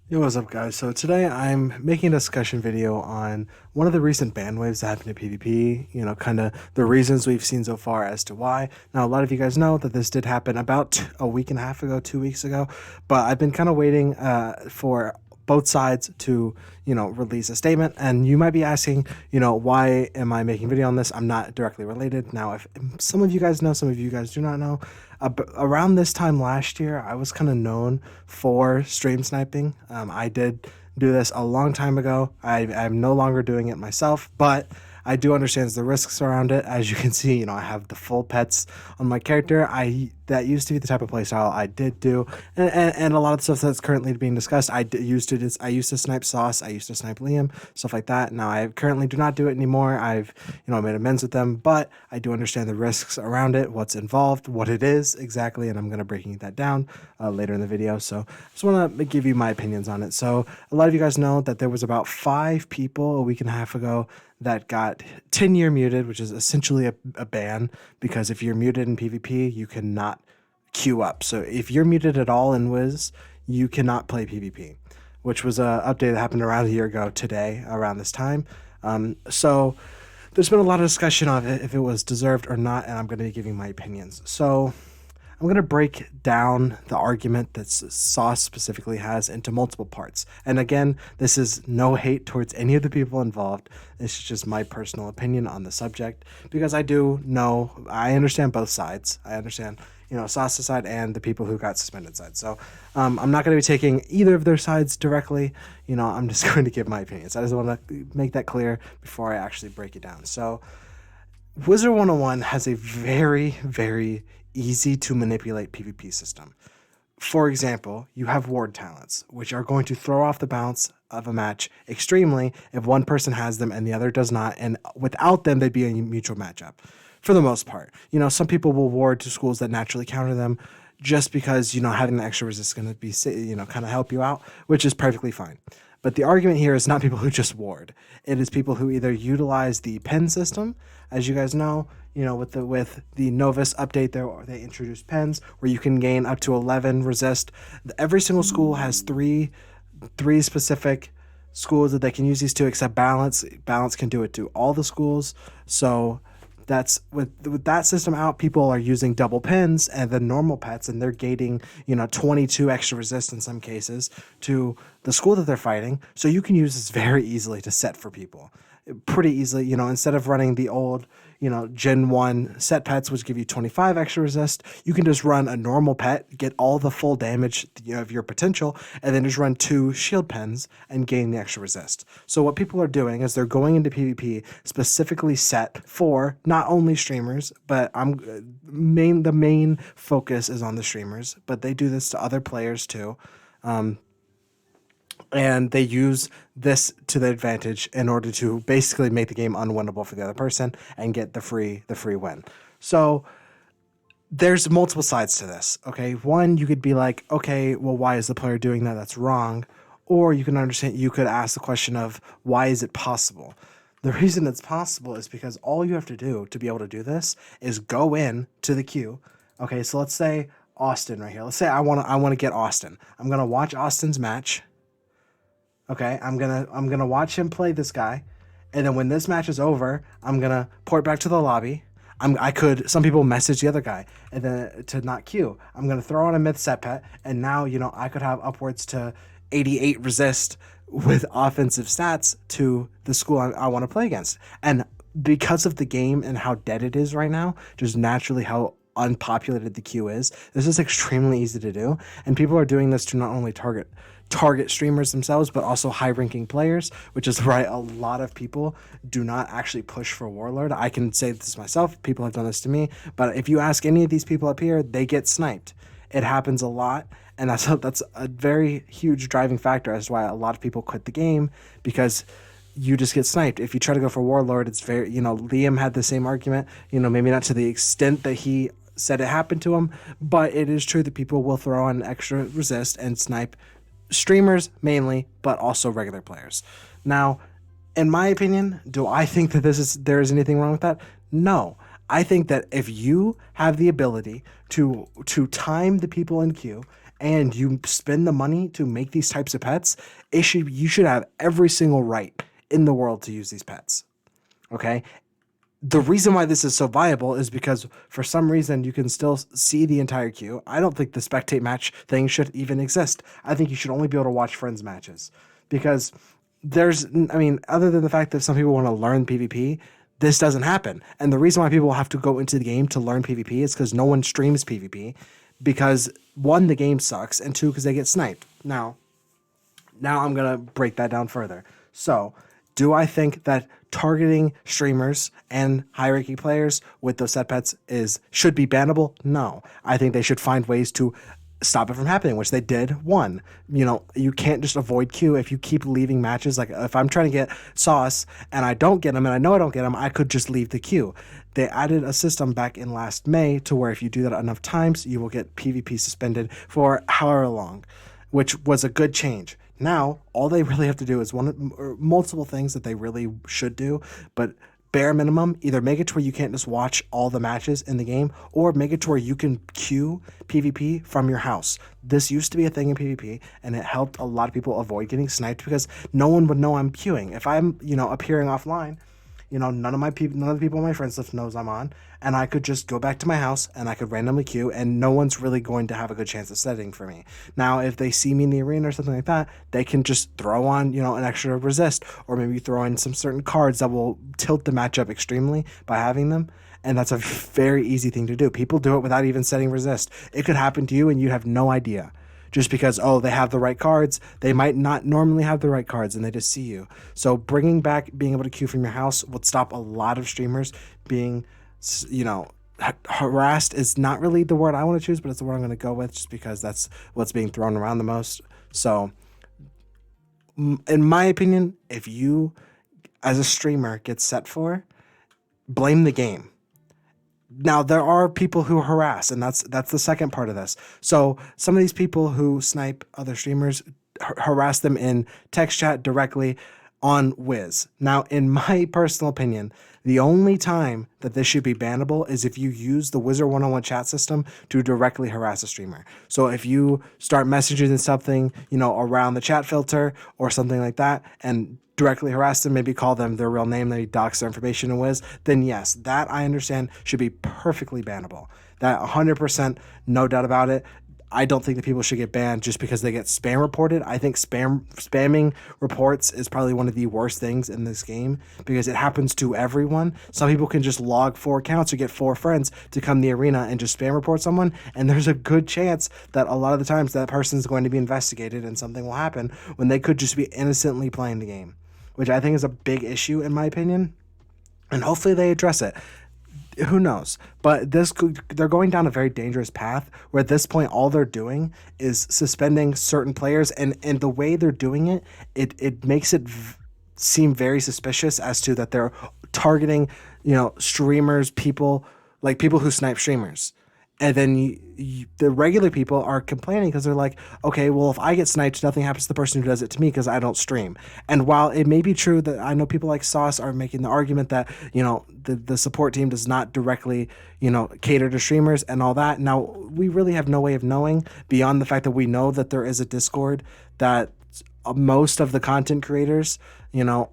Yo, what's up, guys? So today I'm making a discussion video on one of the recent ban waves that happened to PvP, kind of the reasons we've seen so far as to why. Now, a lot of you guys know that this did happen about a week and a half ago, 2 weeks ago, but I've been kind of waiting for both sides to, release a statement. And you might be asking, why am I making a video on this? I'm not directly related. Now, if some of you guys know, some of you guys do not know, around this time last year, I was kind of known for stream sniping. I did do this a long time ago. I'm no longer doing it myself, but I do understand the risks around it. As you can see, I have the full pets on my character. That used to be the type of playstyle I did do, and a lot of the stuff that's currently being discussed. I used to snipe Sauce. I used to snipe Liam, stuff like that. Now I currently do not do it anymore. I've made amends with them, but I do understand the risks around it, what's involved, what it is exactly, and I'm gonna breaking that down later in the video. So I just want to give you my opinions on it. So a lot of you guys know that there was about 5 people a week and a half ago that got 10-year muted, which is essentially a ban, because if you're muted in PvP, you cannot queue up. So if you're muted at all in Wiz, you cannot play PvP, which was an update that happened around a year ago today, around this time. So there's been a lot of discussion on it, if it was deserved or not, and I'm going to be giving my opinions. So I'm going to break down the argument that Sauce specifically has into multiple parts. And again, this is no hate towards any of the people involved. This is just my personal opinion on the subject, because I understand both sides. I understand, Sauce's side and the people who got suspended side. So I'm not going to be taking either of their sides directly. I'm just going to give my opinions. I just want to make that clear before I actually break it down. So Wizard101 has a very, very easy to manipulate PvP system. For example, you have ward talents, which are going to throw off the balance of a match extremely if one person has them and the other does not, and without them, they'd be a mutual matchup. For the most part, some people will ward to schools that naturally counter them, just because having the extra resist is going to be kind of help you out, which is perfectly fine. But the argument here is not people who just ward. It is people who either utilize the pen system, as you guys know, with the Novus update, they introduced pens where you can gain up to 11 resist. Every single school has three specific schools that they can use these to, except Balance. Balance can do it to all the schools. So that's with that system out, people are using double pins and the normal pets, and they're gating 22 extra resist in some cases to the school that they're fighting. So you can use this very easily to set for people pretty easily. Instead of running the old Gen 1 set pets, which give you 25 extra resist, you can just run a normal pet, get all the full damage of your potential, and then just run 2 shield pens and gain the extra resist. So what people are doing is they're going into PvP specifically set for not only streamers, but the main focus is on the streamers, but they do this to other players too. And they use this to their advantage in order to basically make the game unwinnable for the other person and get the free win. So there's multiple sides to this. Okay, one, you could be like, okay, well, why is the player doing that? That's wrong. Or you could ask the question of, why is it possible? The reason it's possible is because all you have to do to be able to do this is go in to the queue. Okay, so let's say Austin right here. Let's say I want to get Austin. I'm gonna watch Austin's match. Okay, I'm gonna watch him play this guy, and then when this match is over, I'm gonna port back to the lobby. Some people message the other guy, and then to not queue, I'm gonna throw on a myth set pet, and now I could have upwards to 88 resist with offensive stats to the school I want to play against. And because of the game and how dead it is right now, just naturally how unpopulated the queue is, this is extremely easy to do, and people are doing this to not only target streamers themselves, but also high-ranking players, which is why a lot of people do not actually push for Warlord. I can say this myself. People have done this to me, but if you ask any of these people up here, they get sniped. It happens a lot, and that's a very huge driving factor as to why a lot of people quit the game, because you just get sniped. If you try to go for Warlord, it's very, Liam had the same argument, maybe not to the extent that he said it happened to him, but it is true that people will throw on extra resist and snipe streamers mainly, but also regular players. Now, in my opinion, do I think that there is anything wrong with that? No. I think that if you have the ability to time the people in queue and you spend the money to make these types of pets, you should have every single right in the world to use these pets. Okay? The reason why this is so viable is because for some reason you can still see the entire queue. I don't think the spectate match thing should even exist. I think you should only be able to watch friends matches because other than the fact that some people want to learn PvP, this doesn't happen. And the reason why people have to go into the game to learn PvP is because no one streams PvP because one, the game sucks, and two, because they get sniped. Now I'm going to break that down further. So, do I think that targeting streamers and high-ranking players with those set pets should be bannable? No. I think they should find ways to stop it from happening, which they did. One, you can't just avoid queue if you keep leaving matches. Like if I'm trying to get Sauce and I don't get him and I know I don't get him, I could just leave the queue. They added a system back in last May to where if you do that enough times, you will get PvP suspended for however long, which was a good change. Now, all they really have to do is multiple things that they really should do, but bare minimum, either make it to where you can't just watch all the matches in the game, or make it to where you can queue PvP from your house. This used to be a thing in PvP, and it helped a lot of people avoid getting sniped because no one would know I'm queuing. If I'm, appearing offline, none of the people on my friends list knows I'm on, and I could just go back to my house and I could randomly queue, and no one's really going to have a good chance of setting for me. Now, if they see me in the arena or something like that, they can just throw on, an extra resist, or maybe throw in some certain cards that will tilt the matchup extremely by having them. And that's a very easy thing to do. People do it without even setting resist. It could happen to you and you have no idea. Just because, they have the right cards, they might not normally have the right cards and they just see you. So bringing back being able to queue from your house would stop a lot of streamers being, harassed is not really the word I want to choose, but it's the word I'm going to go with just because that's what's being thrown around the most. So in my opinion, if you as a streamer get set for, blame the game. Now, there are people who harass, and that's the second part of this. So some of these people who snipe other streamers harass them in text chat directly on Wiz. Now, in my personal opinion, the only time that this should be bannable is if you use the Wizard101 chat system to directly harass a streamer. So if you start messaging something, around the chat filter or something like that, and directly harass them, maybe call them their real name, maybe dox their information in Wiz, then yes, that I understand should be perfectly bannable. That 100%, no doubt about it. I don't think that people should get banned just because they get spam reported. I think spamming reports is probably one of the worst things in this game because it happens to everyone. Some people can just log 4 accounts or get 4 friends to come to the arena and just spam report someone, and there's a good chance that a lot of the times that person is going to be investigated and something will happen when they could just be innocently playing the game, which I think is a big issue in my opinion, and hopefully they address it. Who knows? But they're going down a very dangerous path where at this point all they're doing is suspending certain players, and the way they're doing it makes it seem very suspicious as to that they're targeting, streamers, people who snipe streamers. And then the regular people are complaining because they're like, okay, well, if I get sniped, nothing happens to the person who does it to me because I don't stream. And while it may be true that I know people like Sauce are making the argument that, the support team does not directly, cater to streamers and all that. Now, we really have no way of knowing beyond the fact that we know that there is a Discord that most of the content creators,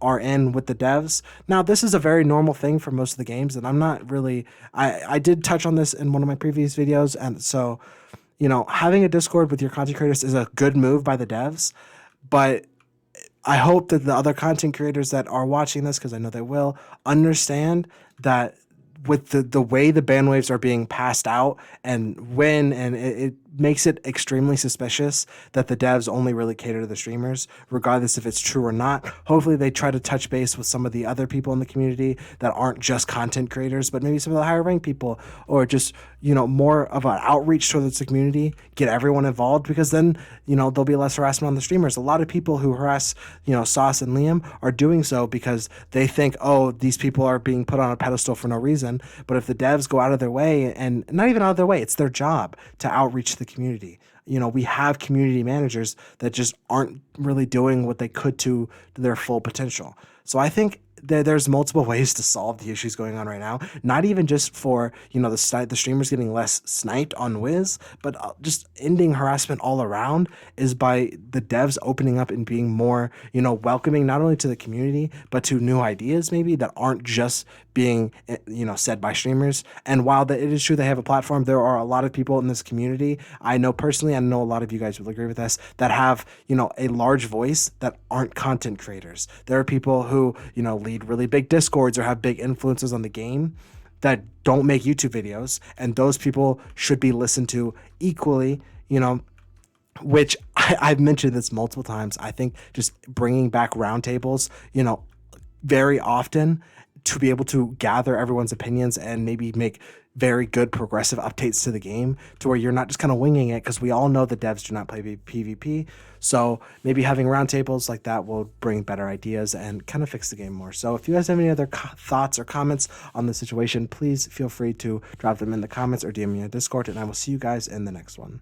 are in with the devs. Now, this is a very normal thing for most of the games, and I'm not really, I did touch on this in one of my previous videos, and so, having a Discord with your content creators is a good move by the devs, but I hope that the other content creators that are watching this, because I know they will, understand that with the way the ban waves are being passed out and it makes it extremely suspicious that the devs only really cater to the streamers, regardless if it's true or not. Hopefully they try to touch base with some of the other people in the community that aren't just content creators, but maybe some of the higher ranked people, or just, more of an outreach towards the community, get everyone involved, because then, there'll be less harassment on the streamers. A lot of people who harass, Sauce and Liam are doing so because they think, oh, these people are being put on a pedestal for no reason. But if the devs go out of their way, and not even out of their way, it's their job to outreach the community. We have community managers that just aren't really doing what they could to their full potential. So I think there's multiple ways to solve the issues going on right now. Not even just for, the streamers getting less sniped on Wiz, but just ending harassment all around is by the devs opening up and being more, welcoming not only to the community but to new ideas maybe that aren't just being, said by streamers. And while it is true they have a platform, there are a lot of people in this community, I know personally, I know a lot of you guys will agree with us, that have, a large voice that aren't content creators. There are people who, lead really big discords or have big influences on the game that don't make YouTube videos, and those people should be listened to equally, which I've mentioned this multiple times. I think just bringing back roundtables, very often, to be able to gather everyone's opinions and maybe make very good progressive updates to the game to where you're not just kind of winging it, because we all know the devs do not play PvP. So maybe having roundtables like that will bring better ideas and kind of fix the game more. So if you guys have any other thoughts or comments on the situation, please feel free to drop them in the comments or DM me in Discord, and I will see you guys in the next one.